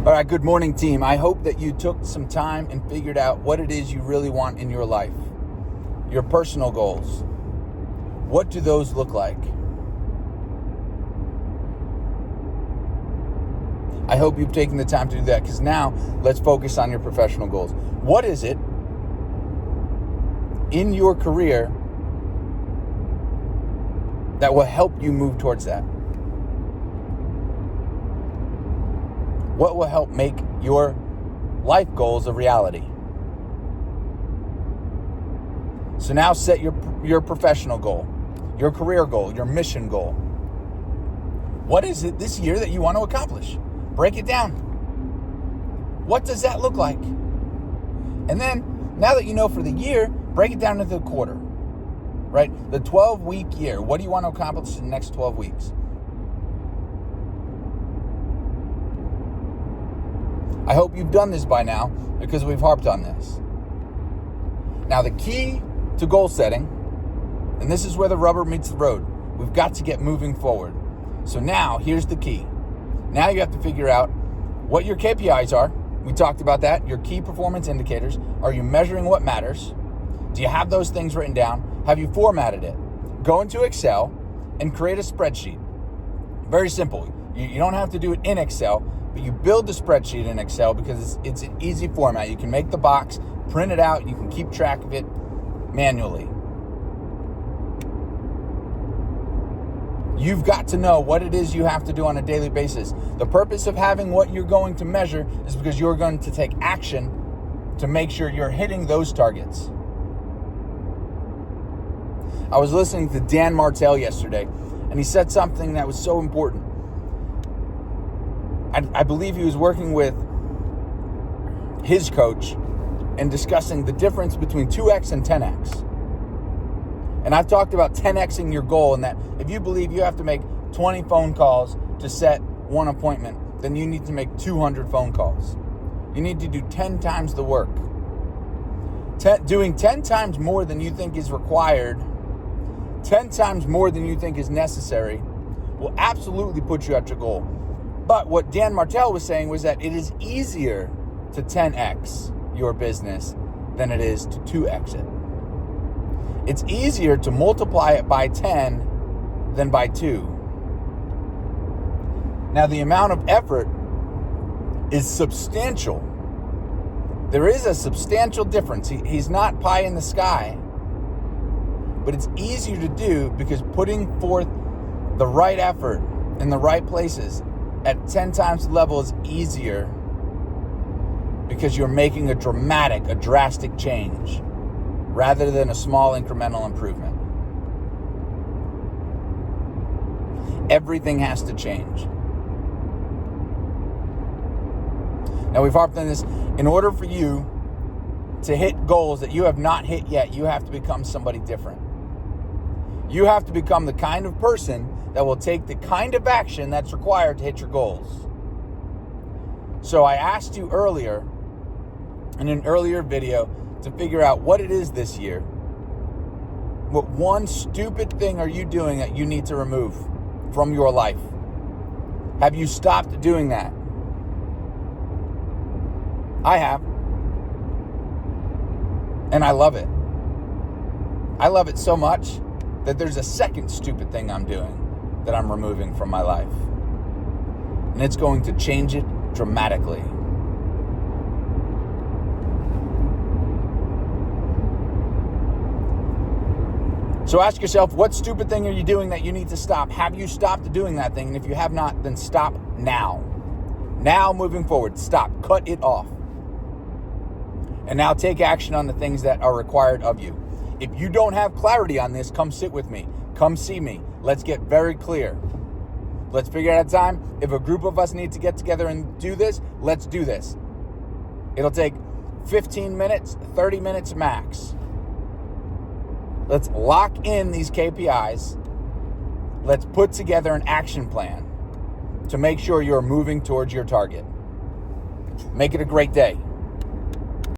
All right, good morning, team. I hope that you took some time and figured out what it is you really want in your life. Your personal goals. What do those look like? I hope you've taken the time to do that, because now let's focus on your professional goals. What is it in your career that will help you move towards that? What will help make your life goals a reality? So now set your professional goal, your career goal, your mission goal. What is it this year that you want to accomplish? Break it down. What does that look like? And then, now that you know for the year, break it down into the quarter, right? The 12-week year. What do you want to accomplish in the next 12 weeks? I hope you've done this by now, because we've harped on this. Now, the key to goal setting, and this is where the rubber meets the road, we've got to get moving forward. So now, here's the key. Now you have to figure out what your KPIs are. We talked about that. Your key performance indicators. Are you measuring what matters? Do you have those things written down? Have you formatted it? Go into Excel and create a spreadsheet. Very simple. You don't have to do it in Excel, but you build the spreadsheet in Excel because it's an easy format. You can make the box, print it out, you can keep track of it manually. You've got to know what it is you have to do on a daily basis. The purpose of having what you're going to measure is because you're going to take action to make sure you're hitting those targets. I was listening to Dan Martell yesterday, and he said something that was so important. I believe he was working with his coach and discussing the difference between 2X and 10X. And I've talked about 10Xing your goal, and that if you believe you have to make 20 phone calls to set one appointment, then you need to make 200 phone calls. You need to do 10 times the work. Doing 10 times more than you think is required, 10 times more than you think is necessary, will absolutely put you at your goal. But what Dan Martell was saying was that it is easier to 10X your business than it is to 2X it. It's easier to multiply it by 10 than by 2. Now, the amount of effort is substantial. There is a substantial difference. He's not pie in the sky. But it's easier to do because putting forth the right effort in the right places at 10 times the level is easier because you're making a drastic change rather than a small incremental improvement. Everything has to change. Now, we've harped on this. In order for you to hit goals that you have not hit yet, you have to become somebody different. You have to become the kind of person that will take the kind of action that's required to hit your goals. So I asked you earlier, in an earlier video, to figure out what it is this year. What one stupid thing are you doing that you need to remove from your life? Have you stopped doing that? I have. And I love it. I love it so much that there's a second stupid thing I'm doing that I'm removing from my life. And it's going to change it dramatically. So ask yourself, what stupid thing are you doing that you need to stop? Have you stopped doing that thing? And if you have not, then stop now. Now, moving forward, stop. Cut it off. And now take action on the things that are required of you. If you don't have clarity on this, come sit with me. Come see me. Let's get very clear. Let's figure out a time. If a group of us need to get together and do this, let's do this. It'll take 15 minutes, 30 minutes max. Let's lock in these KPIs. Let's put together an action plan to make sure you're moving towards your target. Make it a great day.